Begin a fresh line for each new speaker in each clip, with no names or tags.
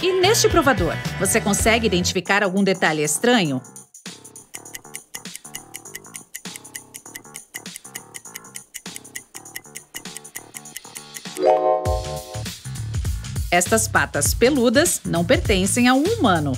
E neste provador, você consegue identificar algum detalhe estranho? Estas patas peludas não pertencem a um humano.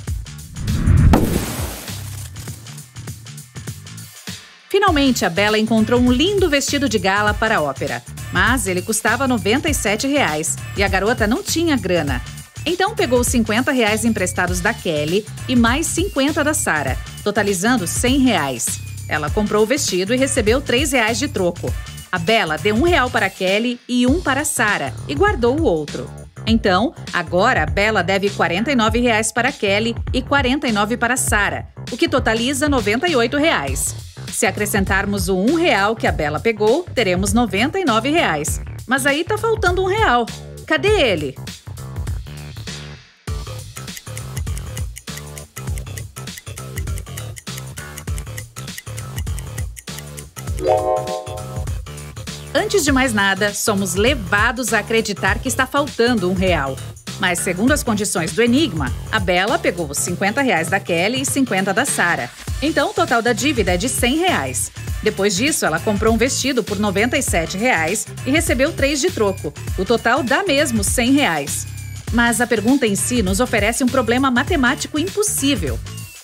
Finalmente, a Bella encontrou um lindo vestido de gala para a ópera. Mas ele custava R$ 97,00 e a garota não tinha grana. Então pegou os R$ 50 emprestados da Kelly e mais 50 da Sarah, totalizando R$ 100. Ela comprou o vestido e recebeu R$ 3 de troco. A Bella deu R$ 1 para a Kelly e um para a Sarah e guardou o outro. Então, agora a Bella deve R$ 49 para a Kelly e 49 para a Sarah, o que totaliza R$ 98. Se acrescentarmos o R$ 1 que a Bella pegou, teremos R$ 99. Mas aí tá faltando R$ 1. Cadê ele? Antes de mais nada, somos levados a acreditar que está faltando R$ 1. Mas, segundo as condições do enigma, a Bella pegou os R$ 50 da Kelly e 50 da Sarah. Então, o total da dívida é de R$ 100. Depois disso, ela comprou um vestido por R$ 97 e recebeu 3 de troco. O total dá mesmo R$ 100. Mas a pergunta em si nos oferece um problema matemático impossível.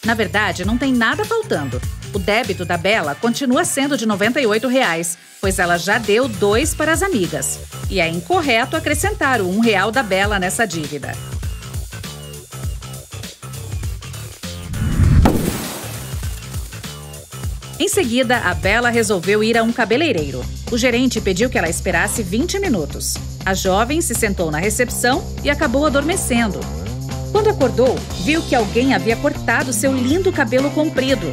Na verdade, não tem nada faltando. O débito da Bella continua sendo de R$ 98, pois ela já deu 2 para as amigas. E é incorreto acrescentar o R$ 1 da Bella nessa dívida. Em seguida, a Bella resolveu ir a um cabeleireiro. O gerente pediu que ela esperasse 20 minutos. A jovem se sentou na recepção e acabou adormecendo. Quando acordou, viu que alguém havia cortado seu lindo cabelo comprido.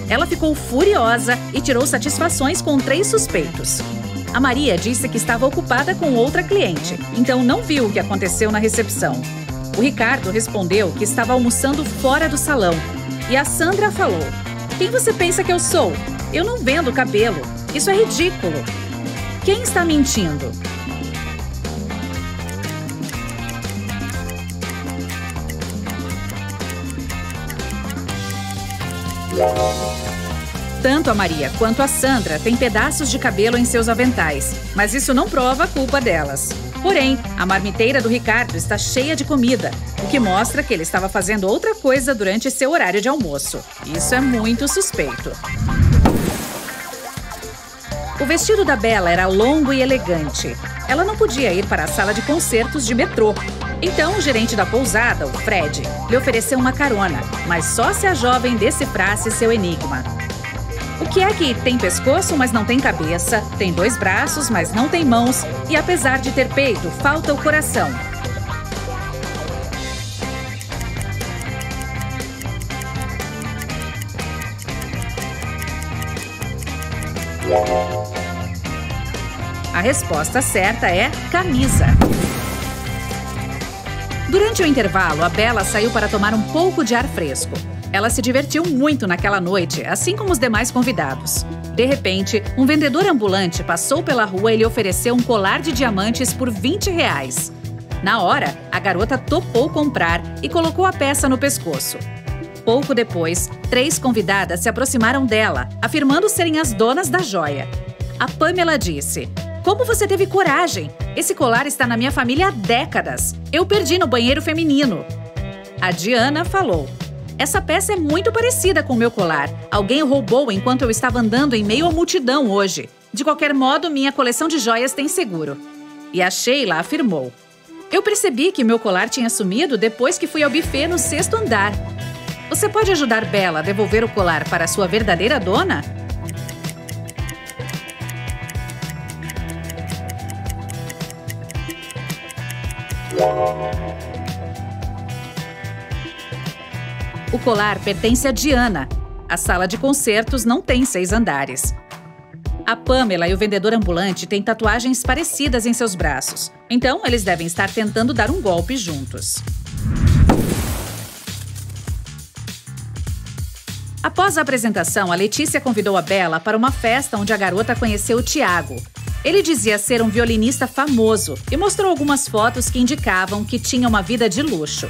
Ela ficou furiosa e tirou satisfações com 3 suspeitos. A Maria disse que estava ocupada com outra cliente, então não viu o que aconteceu na recepção. O Ricardo respondeu que estava almoçando fora do salão. E a Sandra falou: "Quem você pensa que eu sou? Eu não vendo cabelo. Isso é ridículo." Quem está mentindo? Tanto a Maria quanto a Sandra têm pedaços de cabelo em seus aventais, mas isso não prova a culpa delas. Porém, a marmiteira do Ricardo está cheia de comida, o que mostra que ele estava fazendo outra coisa durante seu horário de almoço. Isso é muito suspeito. O vestido da Bella era longo e elegante. Ela não podia ir para a sala de concertos de metrô. Então, o gerente da pousada, o Fred, lhe ofereceu uma carona, mas só se a jovem decifrasse seu enigma. O que é que tem pescoço, mas não tem cabeça, tem 2 braços, mas não tem mãos, e apesar de ter peito, falta o coração? A resposta certa é camisa. Durante o intervalo, a Bella saiu para tomar um pouco de ar fresco. Ela se divertiu muito naquela noite, assim como os demais convidados. De repente, um vendedor ambulante passou pela rua e lhe ofereceu um colar de diamantes por R$ 20. Na hora, a garota topou comprar e colocou a peça no pescoço. Pouco depois, 3 convidadas se aproximaram dela, afirmando serem as donas da joia. A Pamela disse: "Como você teve coragem? Esse colar está na minha família há décadas. Eu perdi no banheiro feminino." A Diana falou: "Essa peça é muito parecida com o meu colar. Alguém o roubou enquanto eu estava andando em meio à multidão hoje. De qualquer modo, minha coleção de joias tem seguro." E a Sheila afirmou: "Eu percebi que meu colar tinha sumido depois que fui ao buffet no 6º andar." Você pode ajudar Bella a devolver o colar para sua verdadeira dona? O colar pertence a Diana. A sala de concertos não tem 6 andares. A Pamela e o vendedor ambulante têm tatuagens parecidas em seus braços. Então, eles devem estar tentando dar um golpe juntos. Após a apresentação, a Letícia convidou a Bella para uma festa onde a garota conheceu o Tiago. Ele dizia ser um violinista famoso e mostrou algumas fotos que indicavam que tinha uma vida de luxo.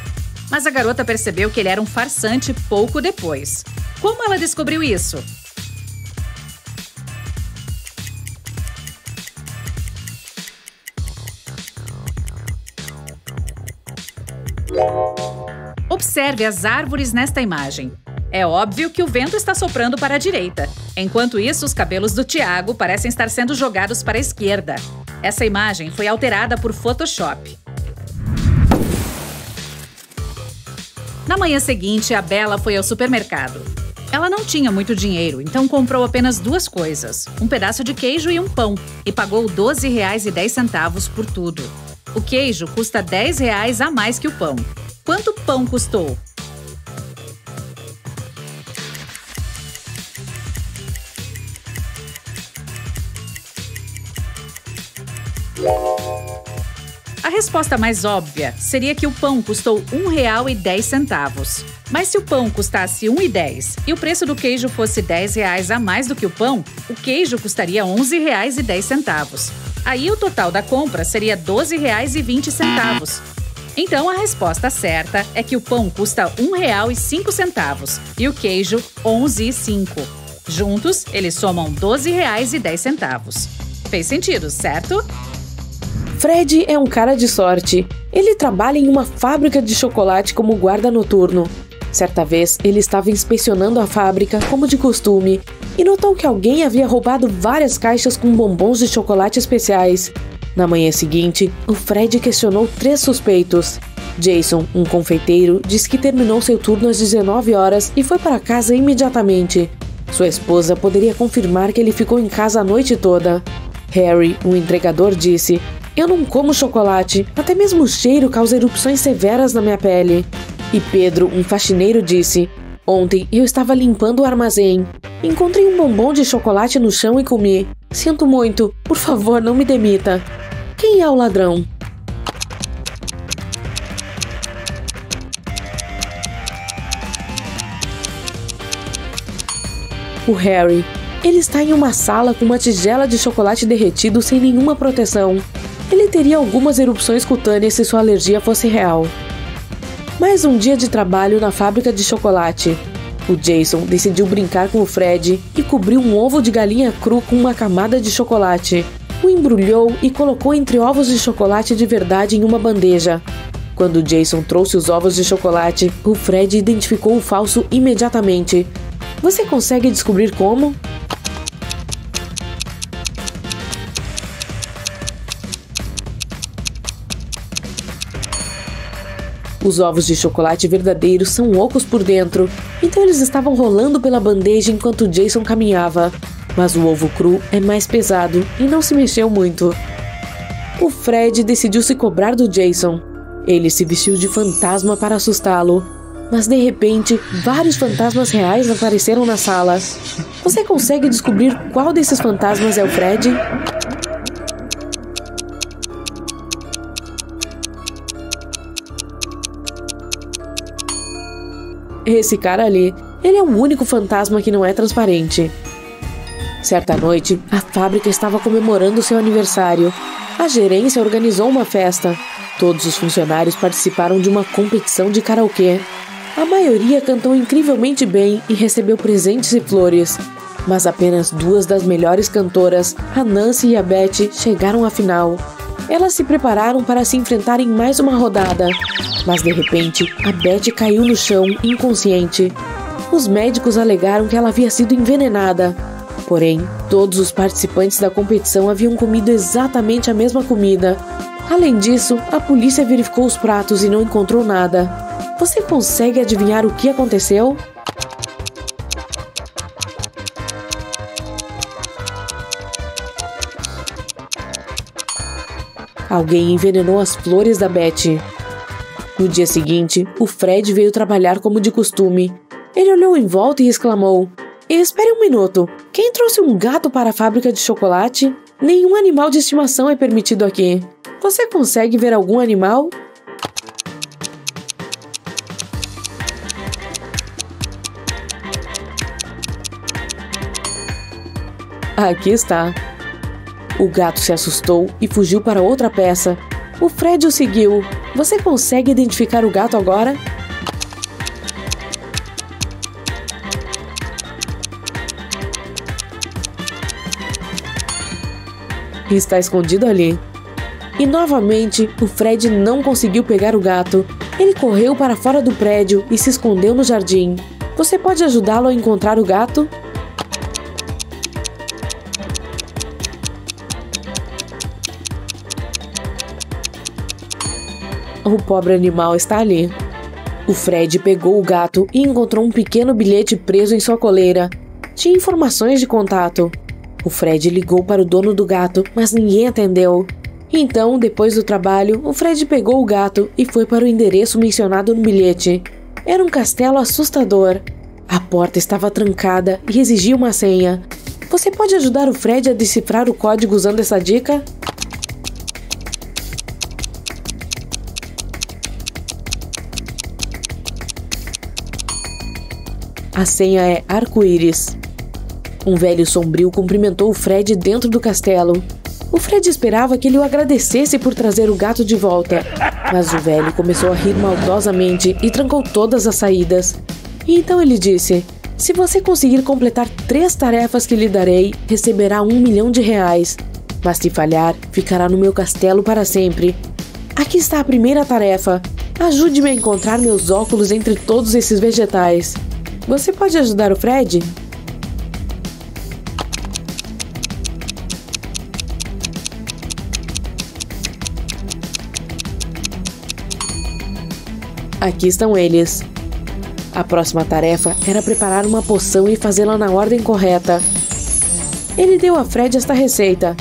Mas a garota percebeu que ele era um farsante pouco depois. Como ela descobriu isso? Observe as árvores nesta imagem. É óbvio que o vento está soprando para a direita. Enquanto isso, os cabelos do Tiago parecem estar sendo jogados para a esquerda. Essa imagem foi alterada por Photoshop. Na manhã seguinte, a Bella foi ao supermercado. Ela não tinha muito dinheiro, então comprou apenas 2 coisas, um pedaço de queijo e um pão, e pagou R$ 12,10 por tudo. O queijo custa R$ 10 a mais que o pão. Quanto o pão custou? A resposta mais óbvia seria que o pão custou R$ 1,10. Mas se o pão custasse R$ 1,10 e o preço do queijo fosse R$ 10 a mais do que o pão, o queijo custaria R$ 11,10. Aí o total da compra seria R$ 12,20. Então a resposta certa é que o pão custa R$ 1,05 e o queijo R$ 11,05. Juntos, eles somam R$ 12,10. Fez sentido, certo?
Fred é um cara de sorte. Ele trabalha em uma fábrica de chocolate como guarda noturno. Certa vez, ele estava inspecionando a fábrica, como de costume, e notou que alguém havia roubado várias caixas com bombons de chocolate especiais. Na manhã seguinte, o Fred questionou 3 suspeitos. Jason, um confeiteiro, disse que terminou seu turno às 19 horas e foi para casa imediatamente. Sua esposa poderia confirmar que ele ficou em casa a noite toda. Harry, um entregador, disse: "Eu não como chocolate, até mesmo o cheiro causa erupções severas na minha pele." E Pedro, um faxineiro, disse: "Ontem eu estava limpando o armazém. Encontrei um bombom de chocolate no chão e comi. Sinto muito, por favor, não me demita." Quem é o ladrão? O Harry. Ele está em uma sala com uma tigela de chocolate derretido sem nenhuma proteção. Ele teria algumas erupções cutâneas se sua alergia fosse real. Mais um dia de trabalho na fábrica de chocolate. O Jason decidiu brincar com o Fred e cobriu um ovo de galinha cru com uma camada de chocolate. O embrulhou e colocou entre ovos de chocolate de verdade em uma bandeja. Quando Jason trouxe os ovos de chocolate, o Fred identificou o falso imediatamente. Você consegue descobrir como? Os ovos de chocolate verdadeiros são ocos por dentro, então eles estavam rolando pela bandeja enquanto Jason caminhava. Mas o ovo cru é mais pesado e não se mexeu muito. O Fred decidiu se cobrar do Jason. Ele se vestiu de fantasma para assustá-lo. Mas de repente, vários fantasmas reais apareceram na sala. Você consegue descobrir qual desses fantasmas é o Fred? Esse cara ali, ele é o único fantasma que não é transparente. Certa noite, a fábrica estava comemorando seu aniversário. A gerência organizou uma festa. Todos os funcionários participaram de uma competição de karaokê. A maioria cantou incrivelmente bem e recebeu presentes e flores. Mas apenas 2 das melhores cantoras, a Nancy e a Betty, chegaram à final. Elas se prepararam para se enfrentar em mais uma rodada. Mas de repente, a Betty caiu no chão, inconsciente. Os médicos alegaram que ela havia sido envenenada. Porém, todos os participantes da competição haviam comido exatamente a mesma comida. Além disso, a polícia verificou os pratos e não encontrou nada. Você consegue adivinhar o que aconteceu? Alguém envenenou as flores da Betty. No dia seguinte, o Fred veio trabalhar como de costume. Ele olhou em volta e exclamou: "Espere um minuto. Quem trouxe um gato para a fábrica de chocolate? Nenhum animal de estimação é permitido aqui. Você consegue ver algum animal?" Aqui está. O gato se assustou e fugiu para outra peça. O Fred o seguiu. Você consegue identificar o gato agora? Está escondido ali. E novamente, o Fred não conseguiu pegar o gato. Ele correu para fora do prédio e se escondeu no jardim. Você pode ajudá-lo a encontrar o gato? O pobre animal está ali. O Fred pegou o gato e encontrou um pequeno bilhete preso em sua coleira. Tinha informações de contato. O Fred ligou para o dono do gato, mas ninguém atendeu. Então, depois do trabalho, o Fred pegou o gato e foi para o endereço mencionado no bilhete. Era um castelo assustador. A porta estava trancada e exigia uma senha. Você pode ajudar o Fred a decifrar o código usando essa dica? A senha é arco-íris. Um velho sombrio cumprimentou o Fred dentro do castelo. O Fred esperava que ele o agradecesse por trazer o gato de volta, mas o velho começou a rir maldosamente e trancou todas as saídas. E então ele disse: se você conseguir completar 3 tarefas que lhe darei, receberá R$1 milhão. Mas se falhar, ficará no meu castelo para sempre. Aqui está a primeira tarefa. Ajude-me a encontrar meus óculos entre todos esses vegetais. Você pode ajudar o Fred? Aqui estão eles. A próxima tarefa era preparar uma poção e fazê-la na ordem correta. Ele deu a Fred esta receita.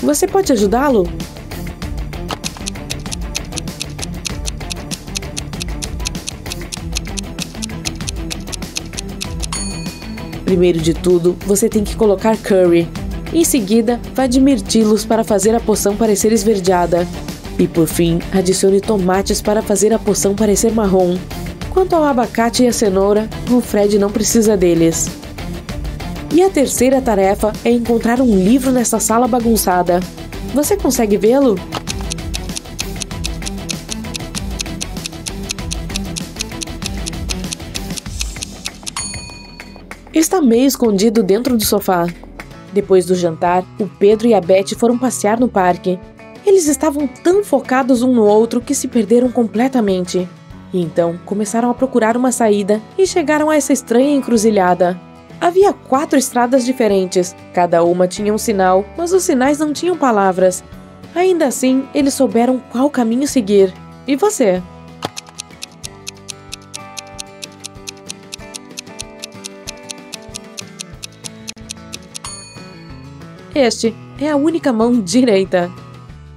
Você pode ajudá-lo? Primeiro de tudo, você tem que colocar curry. Em seguida, vai de mirtilos para fazer a poção parecer esverdeada. E por fim, adicione tomates para fazer a poção parecer marrom. Quanto ao abacate e a cenoura, o Fred não precisa deles. E a terceira tarefa é encontrar um livro nessa sala bagunçada. Você consegue vê-lo? Está meio escondido dentro do sofá. Depois do jantar, o Pedro e a Beth foram passear no parque. Eles estavam tão focados um no outro que se perderam completamente. E então começaram a procurar uma saída e chegaram a essa estranha encruzilhada. Havia 4 estradas diferentes, cada uma tinha um sinal, mas os sinais não tinham palavras. Ainda assim, eles souberam qual caminho seguir. E você? Este é a única mão direita.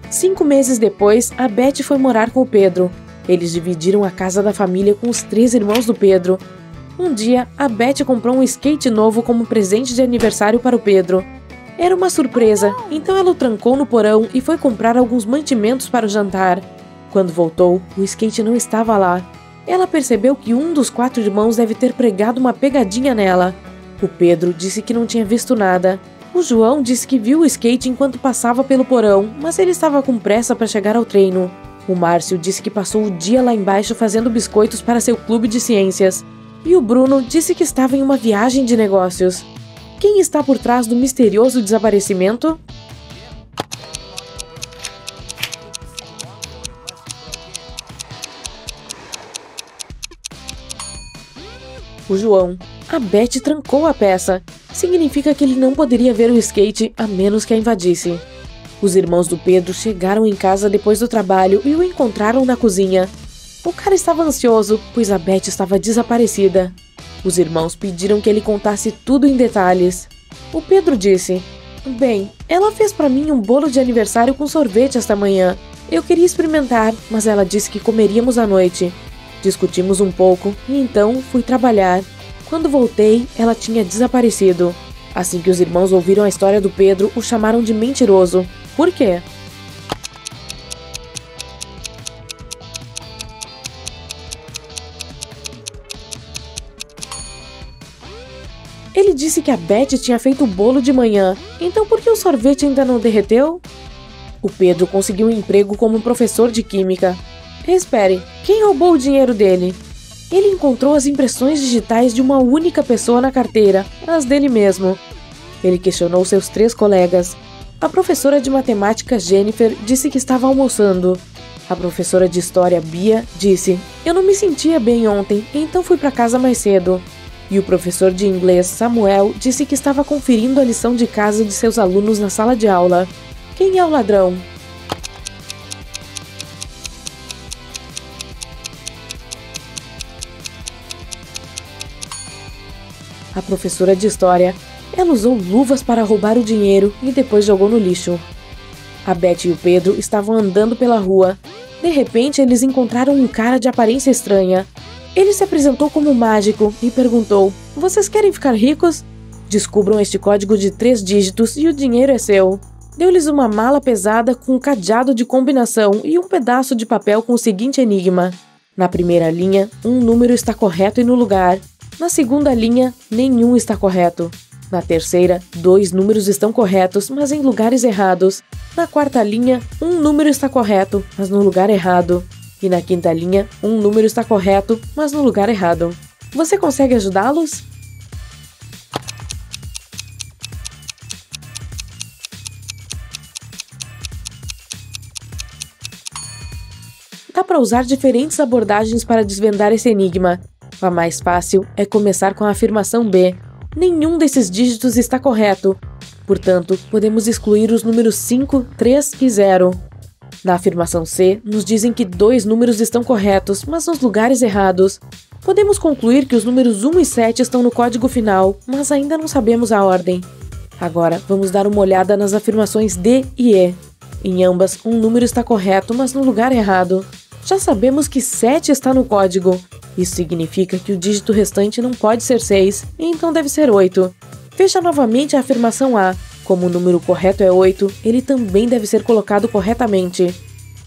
5 meses depois, a Beth foi morar com o Pedro. Eles dividiram a casa da família com os 3 irmãos do Pedro. Um dia, a Beth comprou um skate novo como presente de aniversário para o Pedro. Era uma surpresa, então ela o trancou no porão e foi comprar alguns mantimentos para o jantar. Quando voltou, o skate não estava lá. Ela percebeu que um dos 4 irmãos deve ter pregado uma pegadinha nela. O Pedro disse que não tinha visto nada. O João disse que viu o skate enquanto passava pelo porão, mas ele estava com pressa para chegar ao treino. O Márcio disse que passou o dia lá embaixo fazendo biscoitos para seu clube de ciências. E o Bruno disse que estava em uma viagem de negócios. Quem está por trás do misterioso desaparecimento? O João. A Beth trancou a peça. Significa que ele não poderia ver o skate a menos que a invadisse. Os irmãos do Pedro chegaram em casa depois do trabalho e o encontraram na cozinha. O cara estava ansioso, pois a Beth estava desaparecida. Os irmãos pediram que ele contasse tudo em detalhes. O Pedro disse: bem, ela fez para mim um bolo de aniversário com sorvete esta manhã. Eu queria experimentar, mas ela disse que comeríamos à noite. Discutimos um pouco e então fui trabalhar. Quando voltei, ela tinha desaparecido. Assim que os irmãos ouviram a história do Pedro, o chamaram de mentiroso. Por quê? Ele disse que a Beth tinha feito o bolo de manhã, então por que o sorvete ainda não derreteu? O Pedro conseguiu um emprego como professor de química. Espere, quem roubou o dinheiro dele? Ele encontrou as impressões digitais de uma única pessoa na carteira, as dele mesmo. Ele questionou seus 3 colegas. A professora de matemática Jennifer disse que estava almoçando. A professora de história Bia disse: "Eu não me sentia bem ontem, então fui para casa mais cedo." E o professor de inglês Samuel disse que estava conferindo a lição de casa de seus alunos na sala de aula. Quem é o ladrão? A professora de história, ela usou luvas para roubar o dinheiro e depois jogou no lixo. A Beth e o Pedro estavam andando pela rua. De repente, eles encontraram um cara de aparência estranha. Ele se apresentou como mágico e perguntou: "Vocês querem ficar ricos? Descubram este código de 3 dígitos e o dinheiro é seu." Deu-lhes uma mala pesada com um cadeado de combinação e um pedaço de papel com o seguinte enigma. Na primeira linha, um número está correto e no lugar. Na segunda linha, nenhum está correto. Na terceira, 2 números estão corretos, mas em lugares errados. Na quarta linha, um número está correto, mas no lugar errado. E na quinta linha, um número está correto, mas no lugar errado. Você consegue ajudá-los? Dá para usar diferentes abordagens para desvendar esse enigma. A mais fácil é começar com a afirmação B. Nenhum desses dígitos está correto. Portanto, podemos excluir os números 5, 3 e 0. Na afirmação C, nos dizem que 2 números estão corretos, mas nos lugares errados. Podemos concluir que os números 1 e 7 estão no código final, mas ainda não sabemos a ordem. Agora, vamos dar uma olhada nas afirmações D e E. Em ambas, um número está correto, mas no lugar errado. Já sabemos que 7 está no código. Isso significa que o dígito restante não pode ser 6, então deve ser 8. Veja novamente a afirmação A. Como o número correto é 8, ele também deve ser colocado corretamente.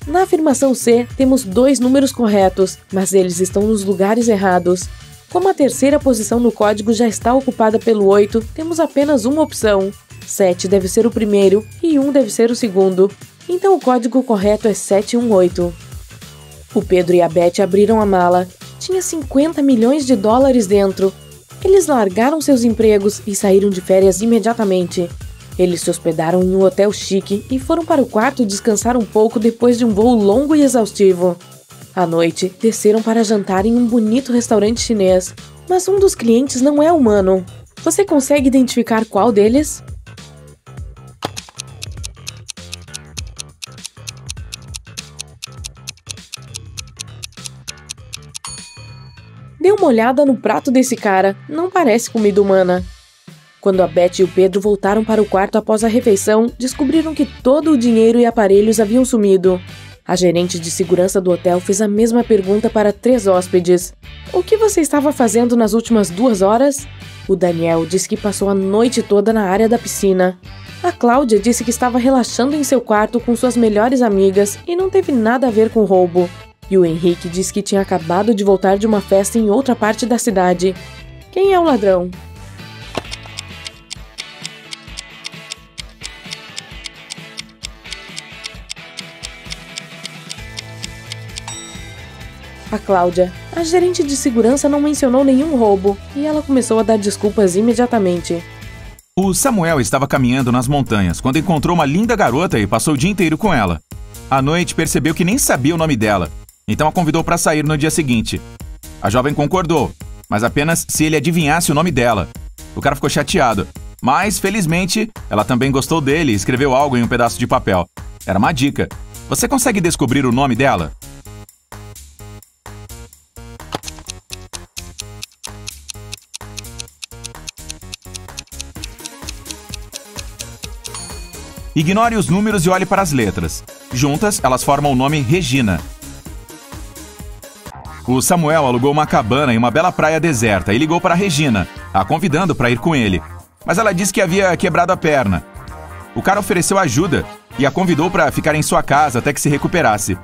Na afirmação C, temos 2 números corretos, mas eles estão nos lugares errados. Como a terceira posição no código já está ocupada pelo 8, temos apenas uma opção. 7 deve ser o primeiro e 1 deve ser o segundo. Então o código correto é 718. O Pedro e a Beth abriram a mala. Tinha 50 milhões de dólares dentro. Eles largaram seus empregos e saíram de férias imediatamente. Eles se hospedaram em um hotel chique e foram para o quarto descansar um pouco depois de um voo longo e exaustivo. À noite, desceram para jantar em um bonito restaurante chinês, mas um dos clientes não é humano. Você consegue identificar qual deles? Dê uma olhada no prato desse cara, não parece comida humana. Quando a Beth e o Pedro voltaram para o quarto após a refeição, descobriram que todo o dinheiro e aparelhos haviam sumido. A gerente de segurança do hotel fez a mesma pergunta para 3 hóspedes. O que você estava fazendo nas últimas 2 horas? O Daniel disse que passou a noite toda na área da piscina. A Cláudia disse que estava relaxando em seu quarto com suas melhores amigas e não teve nada a ver com roubo. E o Henrique disse que tinha acabado de voltar de uma festa em outra parte da cidade. Quem é o ladrão? A Cláudia, a gerente de segurança, não mencionou nenhum roubo e ela começou a dar desculpas imediatamente.
O Samuel estava caminhando nas montanhas quando encontrou uma linda garota e passou o dia inteiro com ela. À noite, percebeu que nem sabia o nome dela, então a convidou para sair no dia seguinte. A jovem concordou, mas apenas se ele adivinhasse o nome dela. O cara ficou chateado, mas felizmente ela também gostou dele e escreveu algo em um pedaço de papel. Era uma dica. Você consegue descobrir o nome dela? Ignore os números e olhe para as letras. Juntas, elas formam o nome Regina. O Samuel alugou uma cabana em uma bela praia deserta e ligou para a Regina, a convidando para ir com ele. Mas ela disse que havia quebrado a perna. O cara ofereceu ajuda e a convidou para ficar em sua casa até que se recuperasse.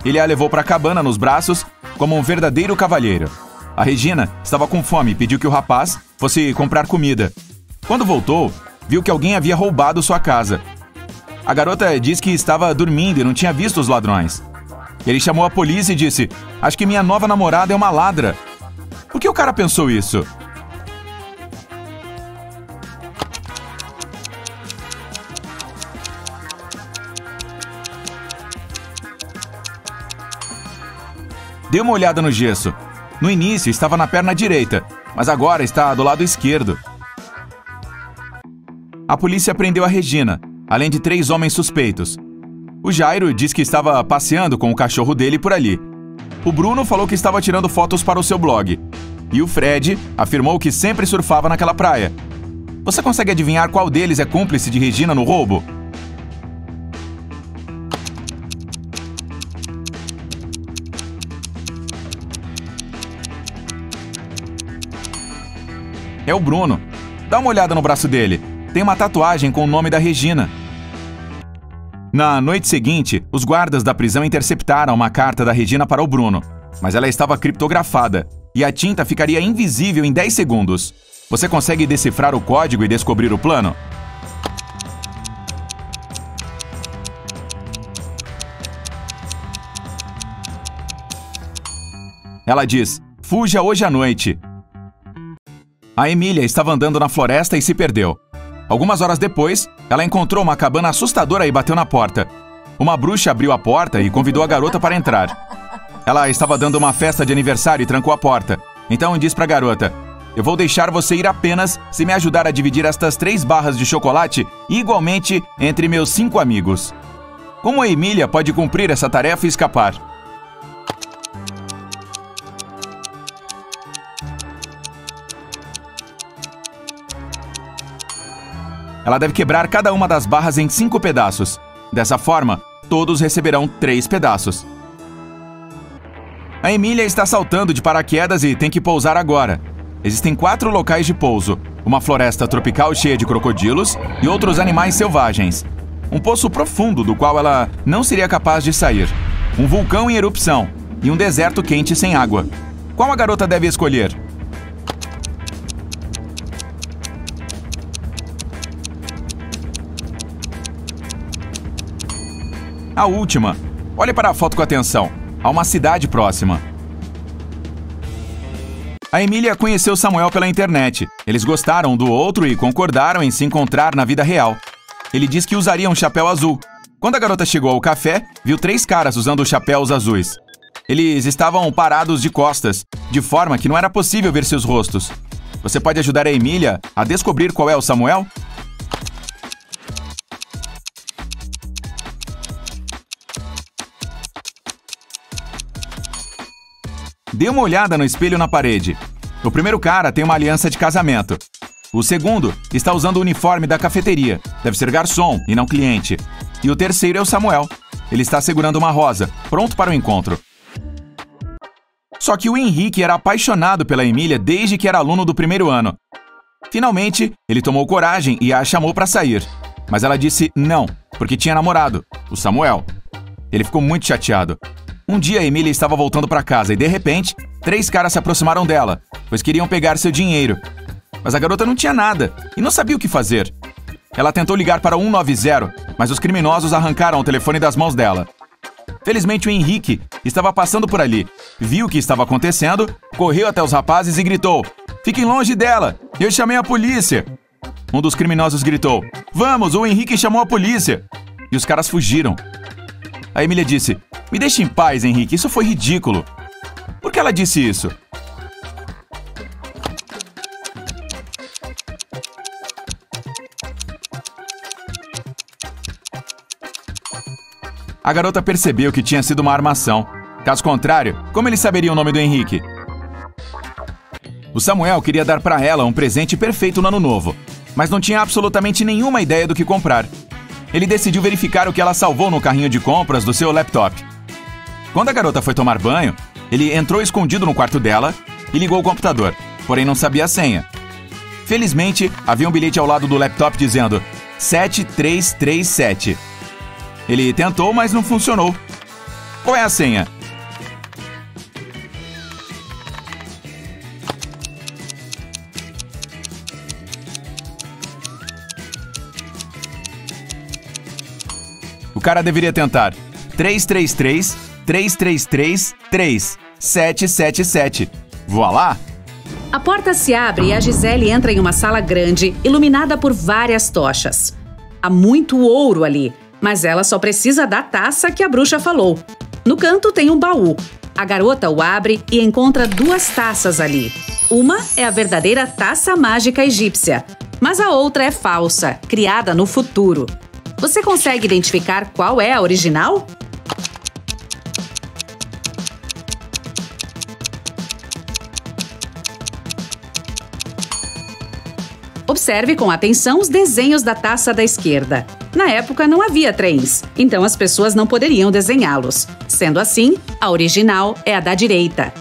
Ele a levou para a cabana nos braços como um verdadeiro cavalheiro. A Regina estava com fome e pediu que o rapaz fosse comprar comida. Quando voltou, viu que alguém havia roubado sua casa. A garota disse que estava dormindo e não tinha visto os ladrões. Ele chamou a polícia e disse: "Acho que minha nova namorada é uma ladra." Por que o cara pensou isso? Dê uma olhada no gesso. No início estava na perna direita, mas agora está do lado esquerdo. A polícia prendeu a Regina, além de 3 homens suspeitos. O Jairo diz que estava passeando com o cachorro dele por ali. O Bruno falou que estava tirando fotos para o seu blog. E o Fred afirmou que sempre surfava naquela praia. Você consegue adivinhar qual deles é cúmplice de Regina no roubo? É o Bruno. Dá uma olhada no braço dele. Tem uma tatuagem com o nome da Regina. Na noite seguinte, os guardas da prisão interceptaram uma carta da Regina para o Bruno, mas ela estava criptografada e a tinta ficaria invisível em 10 segundos. Você consegue decifrar o código e descobrir o plano? Ela diz: "Fuja hoje à noite." A Emília estava andando na floresta e se perdeu. Algumas horas depois, ela encontrou uma cabana assustadora e bateu na porta. Uma bruxa abriu a porta e convidou a garota para entrar. Ela estava dando uma festa de aniversário e trancou a porta. Então disse para a garota: "Eu vou deixar você ir apenas se me ajudar a dividir estas 3 barras de chocolate igualmente entre meus 5 amigos." Como a Emília pode cumprir essa tarefa e escapar? Ela deve quebrar cada uma das barras em 5 pedaços. Dessa forma, todos receberão 3 pedaços. A Emília está saltando de paraquedas e tem que pousar agora. Existem 4 locais de pouso: uma floresta tropical cheia de crocodilos e outros animais selvagens. Um poço profundo do qual ela não seria capaz de sair. Um vulcão em erupção e um deserto quente sem água. Qual a garota deve escolher? A última. Olhe para a foto com atenção. Há uma cidade próxima. A Emília conheceu Samuel pela internet. Eles gostaram um do outro e concordaram em se encontrar na vida real. Ele disse que usaria um chapéu azul. Quando a garota chegou ao café, viu 3 caras usando chapéus azuis. Eles estavam parados de costas, de forma que não era possível ver seus rostos. Você pode ajudar a Emília a descobrir qual é o Samuel? Dê uma olhada no espelho na parede. O primeiro cara tem uma aliança de casamento. O segundo está usando o uniforme da cafeteria. Deve ser garçom e não cliente. E o terceiro é o Samuel. Ele está segurando uma rosa, pronto para o encontro. Só que o Henrique era apaixonado pela Emília desde que era aluno do primeiro ano. Finalmente, ele tomou coragem e a chamou para sair. Mas ela disse não, porque tinha namorado, o Samuel. Ele ficou muito chateado. Um dia a Emília estava voltando para casa e, de repente, 3 caras se aproximaram dela, pois queriam pegar seu dinheiro. Mas a garota não tinha nada e não sabia o que fazer. Ela tentou ligar para o 190, mas os criminosos arrancaram o telefone das mãos dela. Felizmente o Henrique estava passando por ali, viu o que estava acontecendo, correu até os rapazes e gritou: "Fiquem longe dela! Eu chamei a polícia!" Um dos criminosos gritou: "Vamos, o Henrique chamou a polícia!" E os caras fugiram. A Emília disse: "Me deixe em paz, Henrique, isso foi ridículo." Por que ela disse isso? A garota percebeu que tinha sido uma armação. Caso contrário, como ele saberia o nome do Henrique? O Samuel queria dar para ela um presente perfeito no ano novo, mas não tinha absolutamente nenhuma ideia do que comprar. Ele decidiu verificar o que ela salvou no carrinho de compras do seu laptop. Quando a garota foi tomar banho, ele entrou escondido no quarto dela e ligou o computador, porém não sabia a senha. Felizmente, havia um bilhete ao lado do laptop dizendo 7337. Ele tentou, mas não funcionou. Qual é a senha? O cara deveria tentar 333-333-3-777. Voilá!
A porta se abre e a Gisele entra em uma sala grande, iluminada por várias tochas. Há muito ouro ali, mas ela só precisa da taça que a bruxa falou. No canto tem um baú. A garota o abre e encontra 2 taças ali. Uma é a verdadeira taça mágica egípcia, mas a outra é falsa, criada no futuro. Você consegue identificar qual é a original? Observe com atenção os desenhos da taça da esquerda. Na época não havia trens, então as pessoas não poderiam desenhá-los. Sendo assim, a original é a da direita.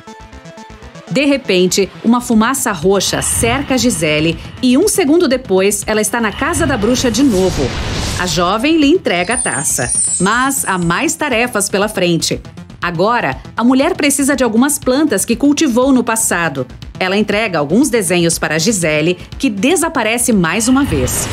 De repente, uma fumaça roxa cerca Gisele e 1 segundo depois ela está na casa da bruxa de novo. A jovem lhe entrega a taça, mas há mais tarefas pela frente. Agora, a mulher precisa de algumas plantas que cultivou no passado. Ela entrega alguns desenhos para Gisele, que desaparece mais uma vez.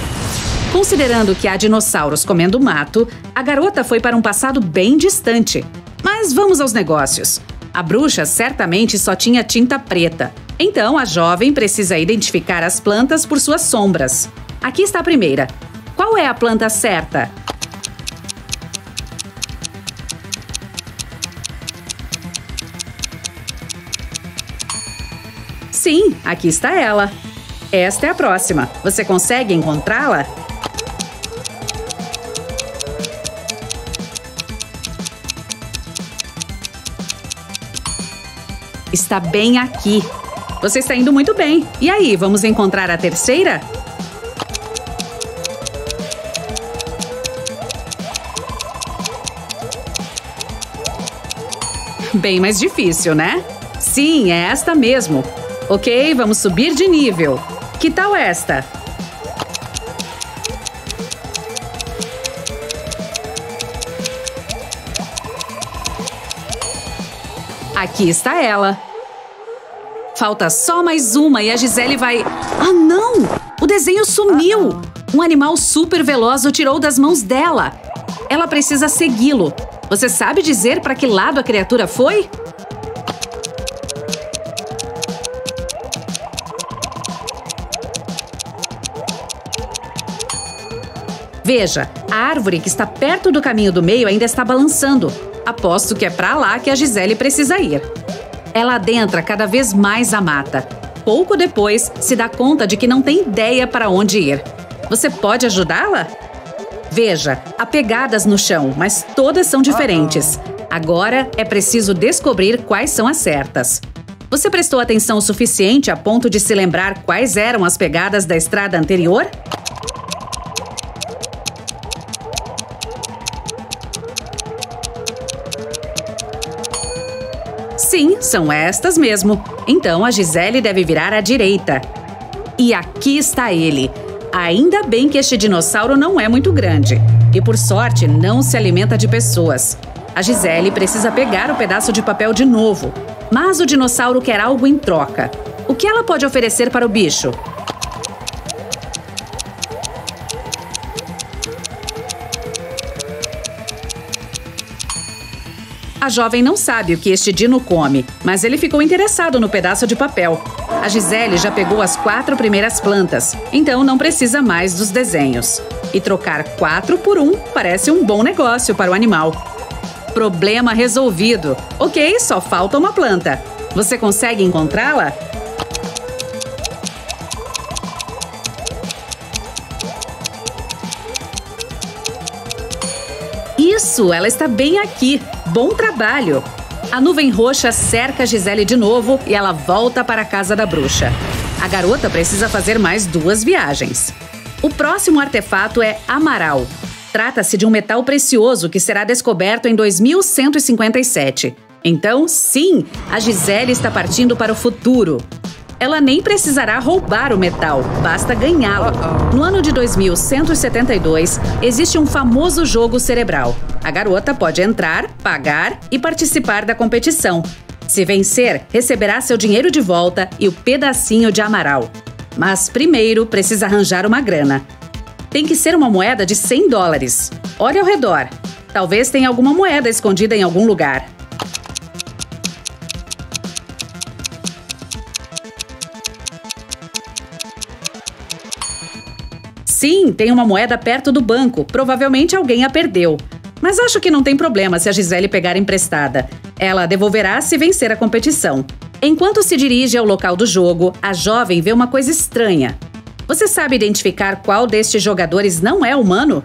Considerando que há dinossauros comendo mato, a garota foi para um passado bem distante. Mas vamos aos negócios. A bruxa certamente só tinha tinta preta. Então, a jovem precisa identificar as plantas por suas sombras. Aqui está a primeira. Qual é a planta certa? Sim, aqui está ela. Esta é a próxima. Você consegue encontrá-la? Está bem aqui. Você está indo muito bem. E aí, vamos encontrar a terceira? Bem mais difícil, né? Sim, é esta mesmo. Ok, vamos subir de nível. Que tal esta? Aqui está ela. Falta só mais uma e a Gisele vai... Ah, não! O desenho sumiu! Um animal super veloz o tirou das mãos dela. Ela precisa segui-lo. Você sabe dizer para que lado a criatura foi? Veja, a árvore que está perto do caminho do meio ainda está balançando. Aposto que é para lá que a Gisele precisa ir. Ela adentra cada vez mais a mata. Pouco depois, se dá conta de que não tem ideia para onde ir. Você pode ajudá-la? Veja, há pegadas no chão, mas todas são diferentes. Agora é preciso descobrir quais são as certas. Você prestou atenção o suficiente a ponto de se lembrar quais eram as pegadas da estrada anterior? Sim, são estas mesmo. Então a Gisele deve virar à direita. E aqui está ele. Ainda bem que este dinossauro não é muito grande. E por sorte, não se alimenta de pessoas. A Gisele precisa pegar o pedaço de papel de novo. Mas o dinossauro quer algo em troca. O que ela pode oferecer para o bicho? A jovem não sabe o que este dino come, mas ele ficou interessado no pedaço de papel. A Gisele já pegou as 4 primeiras plantas, então não precisa mais dos desenhos. E trocar 4 por 1 parece um bom negócio para o animal. Problema resolvido. Ok, só falta uma planta. Você consegue encontrá-la? Isso, ela está bem aqui. Bom trabalho! A nuvem roxa cerca a Gisele de novo e ela volta para a casa da bruxa. A garota precisa fazer mais 2 viagens. O próximo artefato é Amaral. Trata-se de um metal precioso que será descoberto em 2157. Então, sim, a Gisele está partindo para o futuro. Ela nem precisará roubar o metal, basta ganhá-lo. No ano de 2172, existe um famoso jogo cerebral. A garota pode entrar, pagar e participar da competição. Se vencer, receberá seu dinheiro de volta e o pedacinho de Amaral. Mas primeiro precisa arranjar uma grana. Tem que ser uma moeda de $100. Olhe ao redor. Talvez tenha alguma moeda escondida em algum lugar. Sim, tem uma moeda perto do banco. Provavelmente alguém a perdeu. Mas acho que não tem problema se a Gisele pegar emprestada. Ela devolverá se vencer a competição. Enquanto se dirige ao local do jogo, a jovem vê uma coisa estranha. Você sabe identificar qual destes jogadores não é humano?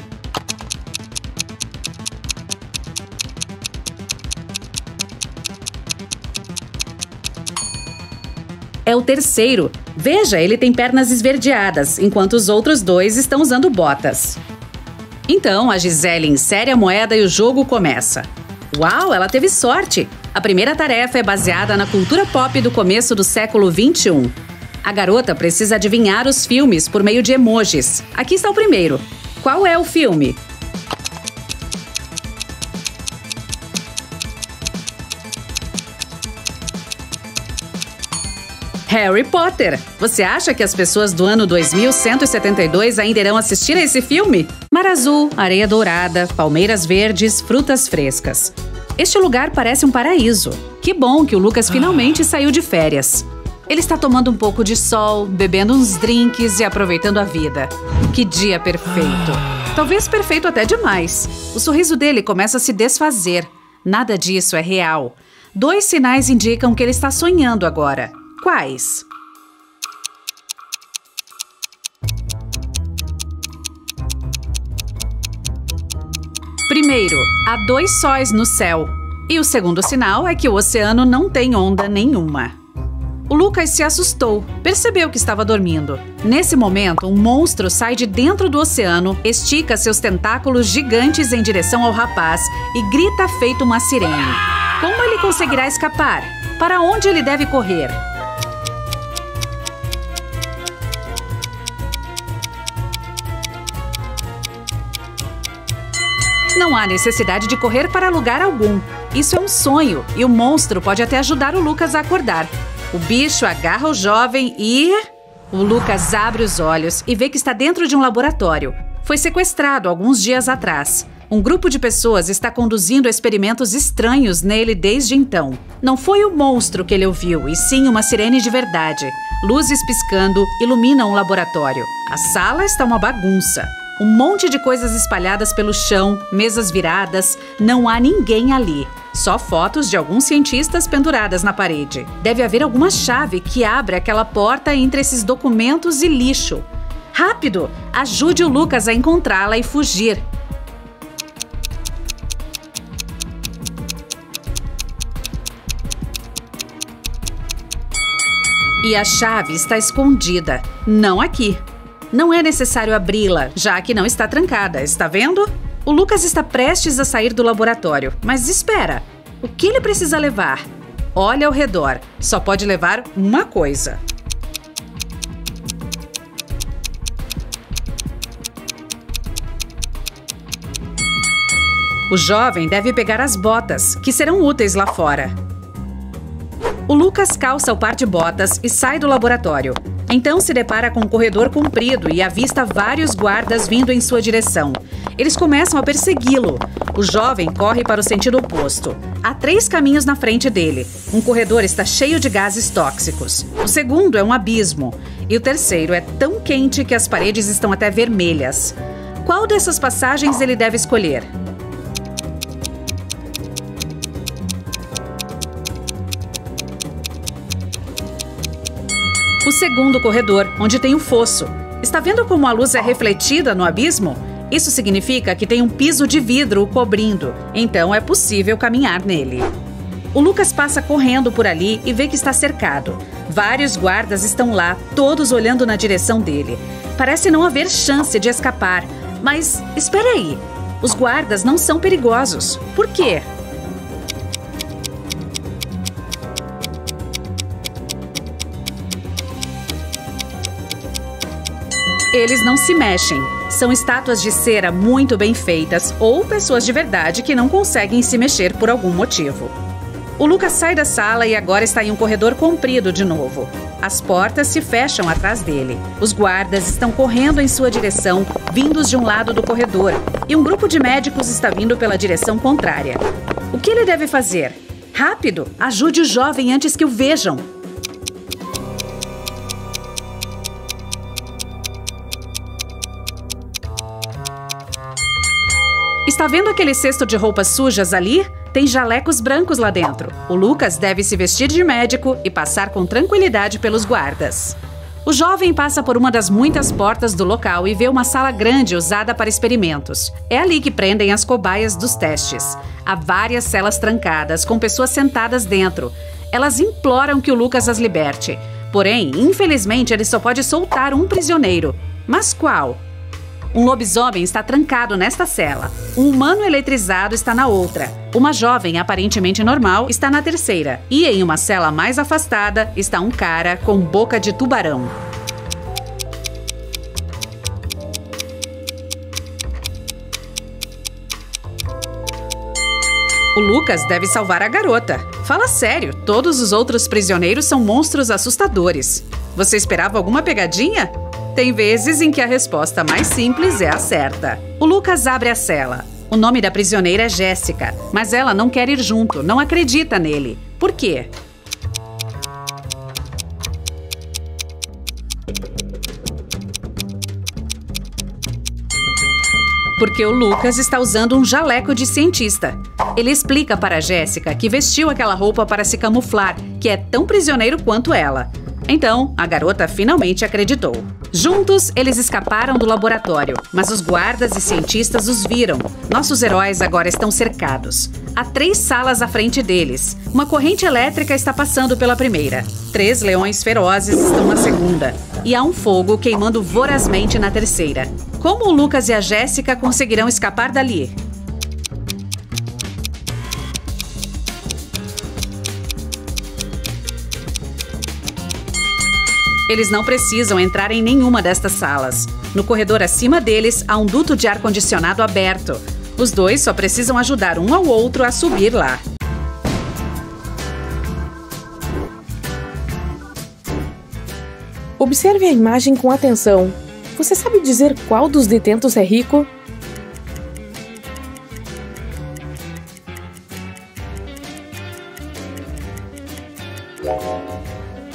É o terceiro. Veja, ele tem pernas esverdeadas, enquanto os outros dois estão usando botas. Então, a Gisele insere a moeda e o jogo começa. Uau, ela teve sorte! A primeira tarefa é baseada na cultura pop do começo do século XXI. A garota precisa adivinhar os filmes por meio de emojis. Aqui está o primeiro. Qual é o filme? Harry Potter! Você acha que as pessoas do ano 2172 ainda irão assistir a esse filme? Mar azul, areia dourada, palmeiras verdes, frutas frescas. Este lugar parece um paraíso. Que bom que o Lucas finalmente saiu de férias. Ele está tomando um pouco de sol, bebendo uns drinks e aproveitando a vida. Que dia perfeito! Talvez perfeito até demais. O sorriso dele começa a se desfazer. Nada disso é real. 2 sinais indicam que ele está sonhando agora. Quais? Primeiro, há 2 sóis no céu. E o segundo sinal é que o oceano não tem onda nenhuma. O Lucas se assustou, percebeu que estava dormindo. Nesse momento, um monstro sai de dentro do oceano, estica seus tentáculos gigantes em direção ao rapaz e grita feito uma sirene. Como ele conseguirá escapar? Para onde ele deve correr? Não há necessidade de correr para lugar algum. Isso é um sonho e o monstro pode até ajudar o Lucas a acordar. O bicho agarra o jovem e... O Lucas abre os olhos e vê que está dentro de um laboratório. Foi sequestrado alguns dias atrás. Um grupo de pessoas está conduzindo experimentos estranhos nele desde então. Não foi o monstro que ele ouviu, e sim uma sirene de verdade. Luzes piscando iluminam o laboratório. A sala está uma bagunça. Um monte de coisas espalhadas pelo chão, mesas viradas, não há ninguém ali. Só fotos de alguns cientistas penduradas na parede. Deve haver alguma chave que abre aquela porta entre esses documentos e lixo. Rápido! Ajude o Lucas a encontrá-la e fugir. E a chave está escondida, não aqui. Não é necessário abri-la, já que não está trancada, está vendo? O Lucas está prestes a sair do laboratório, mas espera! O que ele precisa levar? Olha ao redor, só pode levar uma coisa. O jovem deve pegar as botas, que serão úteis lá fora. O Lucas calça o par de botas e sai do laboratório. Então se depara com um corredor comprido e avista vários guardas vindo em sua direção. Eles começam a persegui-lo. O jovem corre para o sentido oposto. Há 3 caminhos na frente dele. Um corredor está cheio de gases tóxicos. O segundo é um abismo. E o terceiro é tão quente que as paredes estão até vermelhas. Qual dessas passagens ele deve escolher? O segundo corredor, onde tem um fosso. Está vendo como a luz é refletida no abismo? Isso significa que tem um piso de vidro o cobrindo, então é possível caminhar nele. O Lucas passa correndo por ali e vê que está cercado. Vários guardas estão lá, todos olhando na direção dele. Parece não haver chance de escapar, mas espere aí. Os guardas não são perigosos. Por quê? Eles não se mexem. São estátuas de cera muito bem feitas ou pessoas de verdade que não conseguem se mexer por algum motivo. O Lucas sai da sala e agora está em um corredor comprido de novo. As portas se fecham atrás dele. Os guardas estão correndo em sua direção, vindos de um lado do corredor, e um grupo de médicos está vindo pela direção contrária. O que ele deve fazer? Rápido! Ajude o jovem antes que o vejam! Está vendo aquele cesto de roupas sujas ali? Tem jalecos brancos lá dentro. O Lucas deve se vestir de médico e passar com tranquilidade pelos guardas. O jovem passa por uma das muitas portas do local e vê uma sala grande usada para experimentos. É ali que prendem as cobaias dos testes. Há várias celas trancadas, com pessoas sentadas dentro. Elas imploram que o Lucas as liberte. Porém, infelizmente, ele só pode soltar um prisioneiro. Mas qual? Um lobisomem está trancado nesta cela. Um humano eletrizado está na outra. Uma jovem aparentemente normal está na terceira. E em uma cela mais afastada está um cara com boca de tubarão. O Lucas deve salvar a garota. Fala sério, todos os outros prisioneiros são monstros assustadores. Você esperava alguma pegadinha? Tem vezes em que a resposta mais simples é a certa. O Lucas abre a cela. O nome da prisioneira é Jéssica, mas ela não quer ir junto, não acredita nele. Por quê? Porque o Lucas está usando um jaleco de cientista. Ele explica para Jéssica que vestiu aquela roupa para se camuflar, que é tão prisioneiro quanto ela. Então, a garota finalmente acreditou. Juntos, eles escaparam do laboratório, mas os guardas e cientistas os viram. Nossos heróis agora estão cercados. Há 3 salas à frente deles. Uma corrente elétrica está passando pela primeira. 3 leões ferozes estão na segunda. E há um fogo queimando vorazmente na terceira. Como o Lucas e a Jéssica conseguirão escapar dali? Eles não precisam entrar em nenhuma destas salas. No corredor acima deles, há um duto de ar-condicionado aberto. Os dois só precisam ajudar um ao outro a subir lá.
Observe a imagem com atenção. Você sabe dizer qual dos detentos é rico?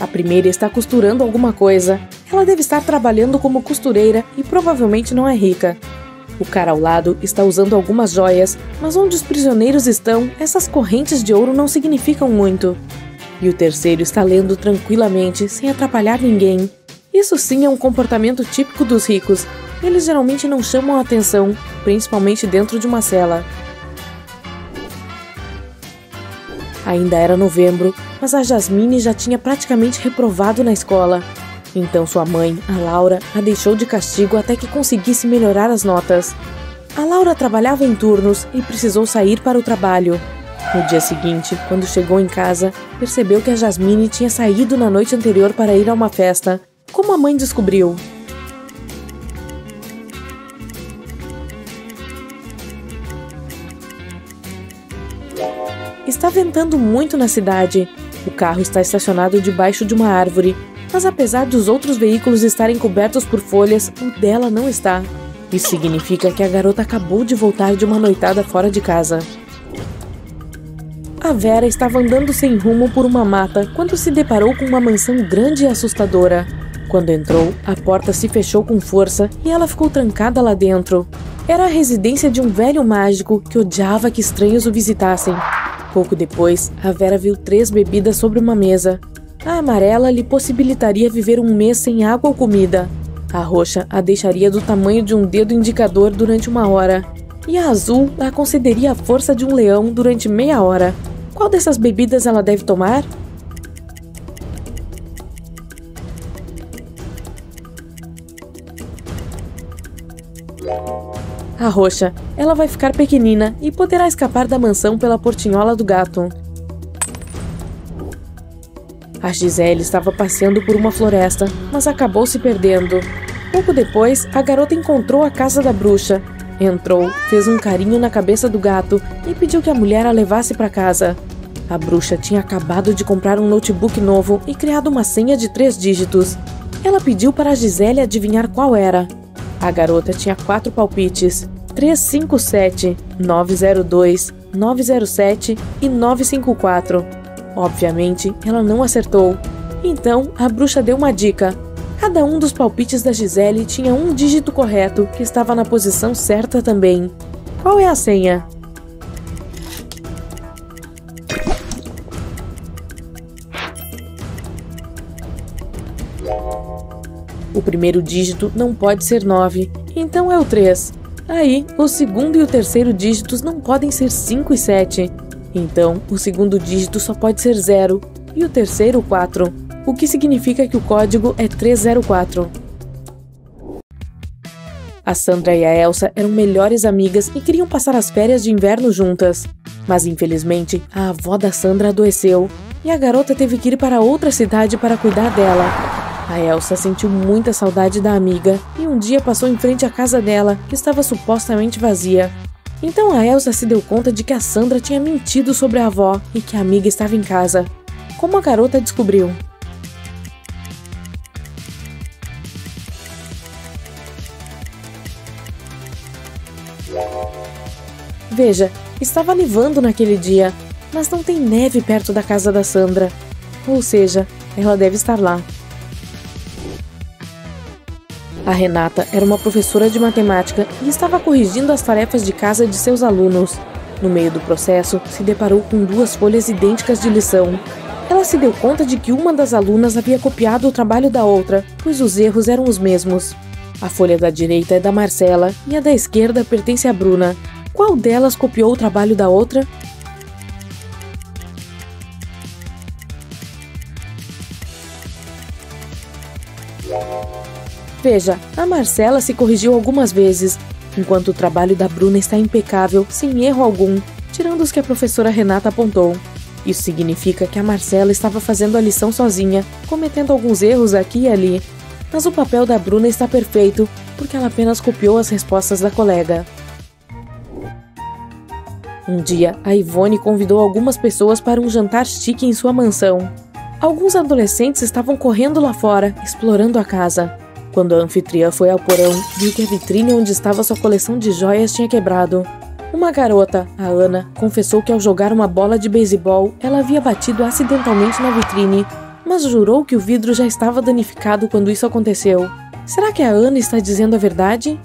A primeira está costurando alguma coisa. Ela deve estar trabalhando como costureira e provavelmente não é rica. O cara ao lado está usando algumas joias, mas onde os prisioneiros estão, essas correntes de ouro não significam muito. E o terceiro está lendo tranquilamente, sem atrapalhar ninguém. Isso sim é um comportamento típico dos ricos. Eles geralmente não chamam a atenção, principalmente dentro de uma cela. Ainda era novembro, mas a Jasmine já tinha praticamente reprovado na escola. Então sua mãe, a Laura, a deixou de castigo até que conseguisse melhorar as notas. A Laura trabalhava em turnos e precisou sair para o trabalho. No dia seguinte, quando chegou em casa, percebeu que a Jasmine tinha saído na noite anterior para ir a uma festa. Como a mãe descobriu? Está ventando muito na cidade. O carro está estacionado debaixo de uma árvore, mas apesar dos outros veículos estarem cobertos por folhas, o dela não está. Isso significa que a garota acabou de voltar de uma noitada fora de casa. A Vera estava andando sem rumo por uma mata quando se deparou com uma mansão grande e assustadora. Quando entrou, a porta se fechou com força e ela ficou trancada lá dentro. Era a residência de um velho mágico que odiava que estranhos o visitassem. Pouco depois, a Vera viu 3 bebidas sobre uma mesa. A amarela lhe possibilitaria viver um mês sem água ou comida. A roxa a deixaria do tamanho de um dedo indicador durante 1 hora. E a azul a concederia a força de um leão durante meia hora. Qual dessas bebidas ela deve tomar? A roxa, ela vai ficar pequenina e poderá escapar da mansão pela portinhola do gato. A Gisele estava passeando por uma floresta, mas acabou se perdendo. Pouco depois, a garota encontrou a casa da bruxa. Entrou, fez um carinho na cabeça do gato e pediu que a mulher a levasse para casa. A bruxa tinha acabado de comprar um notebook novo e criado uma senha de 3 dígitos. Ela pediu para a Gisele adivinhar qual era. A garota tinha 4 palpites: 357, 902, 907 e 954. Obviamente, ela não acertou. Então, a bruxa deu uma dica. Cada um dos palpites da Gisele tinha um dígito correto que estava na posição certa também. Qual é a senha? O primeiro dígito não pode ser 9, então é o 3. Aí, o segundo e o terceiro dígitos não podem ser 5 e 7. Então, o segundo dígito só pode ser 0 e o terceiro 4, o que significa que o código é 304. A Sandra e a Elsa eram melhores amigas e queriam passar as férias de inverno juntas. Mas, infelizmente, a avó da Sandra adoeceu e a garota teve que ir para outra cidade para cuidar dela. A Elsa sentiu muita saudade da amiga e um dia passou em frente à casa dela, que estava supostamente vazia. Então a Elsa se deu conta de que a Sandra tinha mentido sobre a avó e que a amiga estava em casa. Como a garota descobriu? Veja, estava nevando naquele dia, mas não tem neve perto da casa da Sandra. Ou seja, ela deve estar lá. A Renata era uma professora de matemática e estava corrigindo as tarefas de casa de seus alunos. No meio do processo, se deparou com 2 folhas idênticas de lição. Ela se deu conta de que uma das alunas havia copiado o trabalho da outra, pois os erros eram os mesmos. A folha da direita é da Marcela e a da esquerda pertence à Bruna. Qual delas copiou o trabalho da outra? Veja, a Marcela se corrigiu algumas vezes, enquanto o trabalho da Bruna está impecável, sem erro algum, tirando os que a professora Renata apontou. Isso significa que a Marcela estava fazendo a lição sozinha, cometendo alguns erros aqui e ali. Mas o papel da Bruna está perfeito, porque ela apenas copiou as respostas da colega. Um dia, a Ivone convidou algumas pessoas para um jantar chique em sua mansão. Alguns adolescentes estavam correndo lá fora, explorando a casa. Quando a anfitriã foi ao porão, viu que a vitrine onde estava sua coleção de joias tinha quebrado. Uma garota, a Ana, confessou que ao jogar uma bola de beisebol, ela havia batido acidentalmente na vitrine, mas jurou que o vidro já estava danificado quando isso aconteceu. Será que a Ana está dizendo a verdade?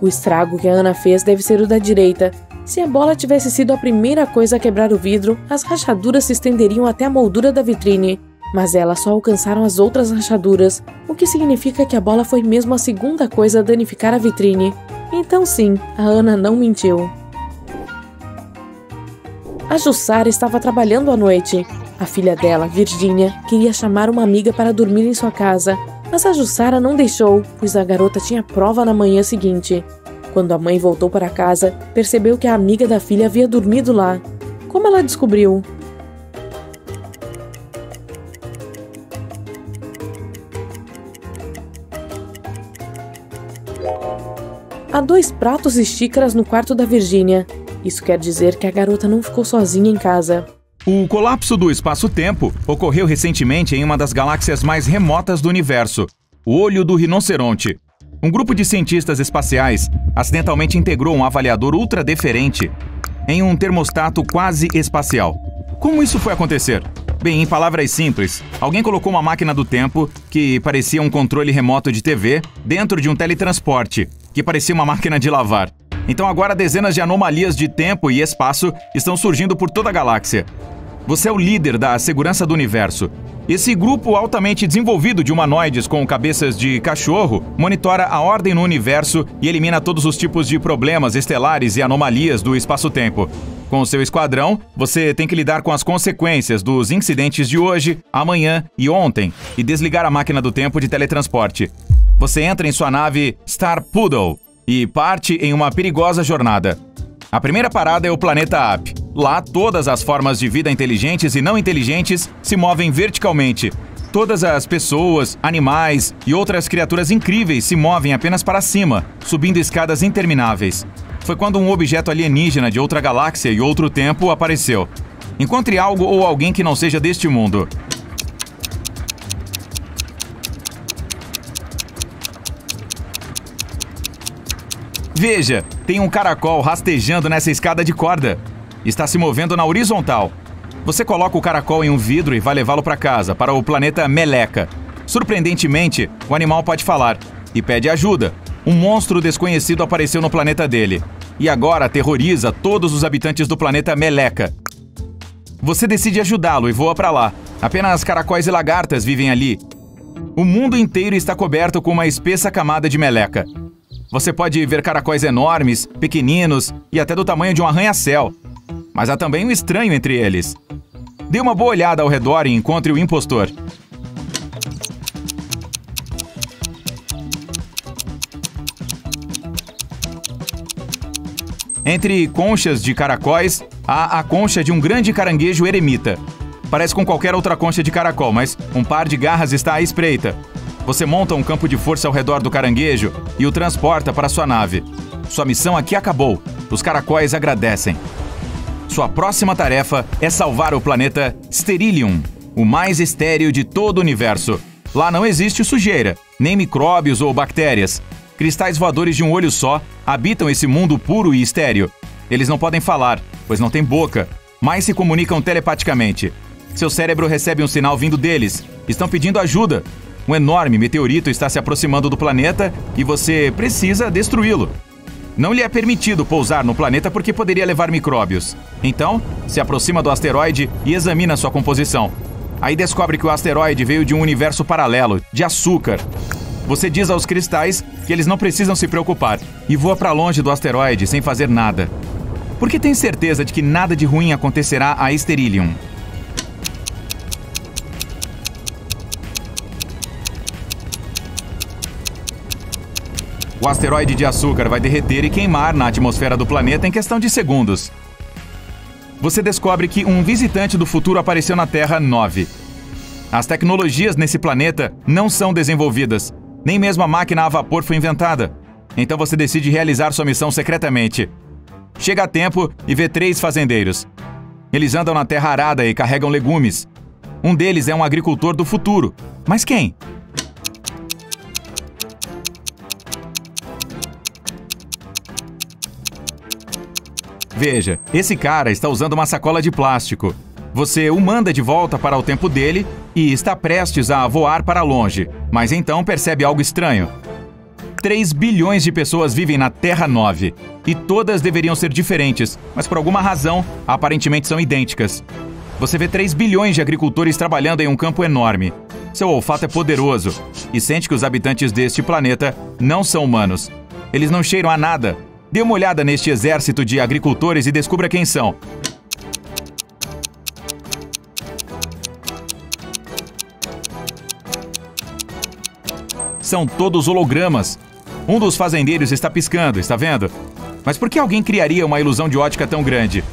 O estrago que a Ana fez deve ser o da direita. Se a bola tivesse sido a primeira coisa a quebrar o vidro, as rachaduras se estenderiam até a moldura da vitrine. Mas elas só alcançaram as outras rachaduras, o que significa que a bola foi mesmo a segunda coisa a danificar a vitrine. Então sim, a Ana não mentiu. A Jussara estava trabalhando à noite. A filha dela, Virgínia, queria chamar uma amiga para dormir em sua casa, mas a Jussara não deixou, pois a garota tinha prova na manhã seguinte. Quando a mãe voltou para casa, percebeu que a amiga da filha havia dormido lá. Como ela descobriu? Há 2 pratos e xícaras no quarto da Virgínia. Isso quer dizer que a garota não ficou sozinha em casa.
O colapso do espaço-tempo ocorreu recentemente em uma das galáxias mais remotas do universo, o Olho do Rinoceronte. Um grupo de cientistas espaciais acidentalmente integrou um avaliador ultradeferente em um termostato quase espacial. Como isso foi acontecer? Bem, em palavras simples, alguém colocou uma máquina do tempo, que parecia um controle remoto de TV, dentro de um teletransporte, que parecia uma máquina de lavar. Então agora dezenas de anomalias de tempo e espaço estão surgindo por toda a galáxia. Você é o líder da segurança do universo. Esse grupo altamente desenvolvido de humanoides com cabeças de cachorro monitora a ordem no universo e elimina todos os tipos de problemas estelares e anomalias do espaço-tempo. Com o seu esquadrão, você tem que lidar com as consequências dos incidentes de hoje, amanhã e ontem e desligar a máquina do tempo de teletransporte. Você entra em sua nave Star Poodle e parte em uma perigosa jornada. A primeira parada é o planeta Ap. Lá, todas as formas de vida inteligentes e não inteligentes se movem verticalmente. Todas as pessoas, animais e outras criaturas incríveis se movem apenas para cima, subindo escadas intermináveis. Foi quando um objeto alienígena de outra galáxia e outro tempo apareceu. Encontre algo ou alguém que não seja deste mundo. Veja, tem um caracol rastejando nessa escada de corda. Está se movendo na horizontal. Você coloca o caracol em um vidro e vai levá-lo para casa, para o planeta Meleca. Surpreendentemente, o animal pode falar e pede ajuda. Um monstro desconhecido apareceu no planeta dele. e agora aterroriza todos os habitantes do planeta Meleca. Você decide ajudá-lo e voa para lá. Apenas caracóis e lagartas vivem ali. O mundo inteiro está coberto com uma espessa camada de meleca. Você pode ver caracóis enormes, pequeninos e até do tamanho de um arranha-céu. Mas há também um estranho entre eles. Dê uma boa olhada ao redor e encontre o impostor. Entre conchas de caracóis, há a concha de um grande caranguejo eremita. Parece com qualquer outra concha de caracol, mas um par de garras está à espreita. Você monta um campo de força ao redor do caranguejo e o transporta para sua nave. Sua missão aqui acabou. Os caracóis agradecem. Sua próxima tarefa é salvar o planeta Sterilium, o mais estéril de todo o universo. Lá não existe sujeira, nem micróbios ou bactérias. Cristais voadores de um olho só habitam esse mundo puro e estéril. Eles não podem falar, pois não têm boca, mas se comunicam telepaticamente. Seu cérebro recebe um sinal vindo deles. Estão pedindo ajuda. Um enorme meteorito está se aproximando do planeta e você precisa destruí-lo. Não lhe é permitido pousar no planeta porque poderia levar micróbios. Então, se aproxima do asteroide e examina sua composição. Aí descobre que o asteroide veio de um universo paralelo, de açúcar. Você diz aos cristais que eles não precisam se preocupar e voa para longe do asteroide sem fazer nada. Porque tem certeza de que nada de ruim acontecerá a Sterilium. O asteroide de açúcar vai derreter e queimar na atmosfera do planeta em questão de segundos. Você descobre que um visitante do futuro apareceu na Terra 9. As tecnologias nesse planeta não são desenvolvidas. Nem mesmo a máquina a vapor foi inventada. Então você decide realizar sua missão secretamente. Chega a tempo e vê 3 fazendeiros. Eles andam na terra arada e carregam legumes. Um deles é um agricultor do futuro. Mas quem? Veja, esse cara está usando uma sacola de plástico. Você o manda de volta para o tempo dele e está prestes a voar para longe, mas então percebe algo estranho. 3 bilhões de pessoas vivem na Terra 9 e todas deveriam ser diferentes, mas por alguma razão, aparentemente são idênticas. Você vê 3 bilhões de agricultores trabalhando em um campo enorme. Seu olfato é poderoso e sente que os habitantes deste planeta não são humanos. Eles não cheiram a nada. Dê uma olhada neste exército de agricultores e descubra quem são. São todos hologramas. Um dos fazendeiros está piscando, está vendo? Mas por que alguém criaria uma ilusão de ótica tão grande?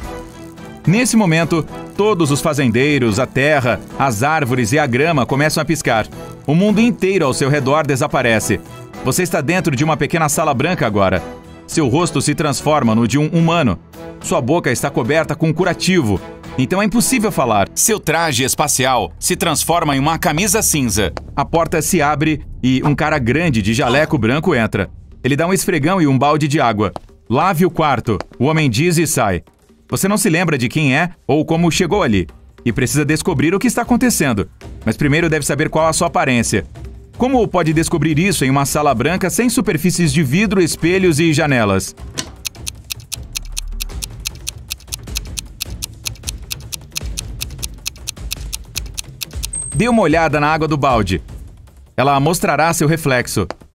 Nesse momento, todos os fazendeiros, a terra, as árvores e a grama começam a piscar. O mundo inteiro ao seu redor desaparece. Você está dentro de uma pequena sala branca agora. Seu rosto se transforma no de um humano. Sua boca está coberta com um curativo. Então é impossível falar. Seu traje espacial se transforma em uma camisa cinza. A porta se abre e um cara grande de jaleco branco entra. Ele dá um esfregão e um balde de água. Lave o quarto, o homem diz e sai. Você não se lembra de quem é ou como chegou ali. E precisa descobrir o que está acontecendo. Mas primeiro deve saber qual a sua aparência. Como pode descobrir isso em uma sala branca sem superfícies de vidro, espelhos e janelas? Dê uma olhada na água do balde. Ela mostrará seu reflexo.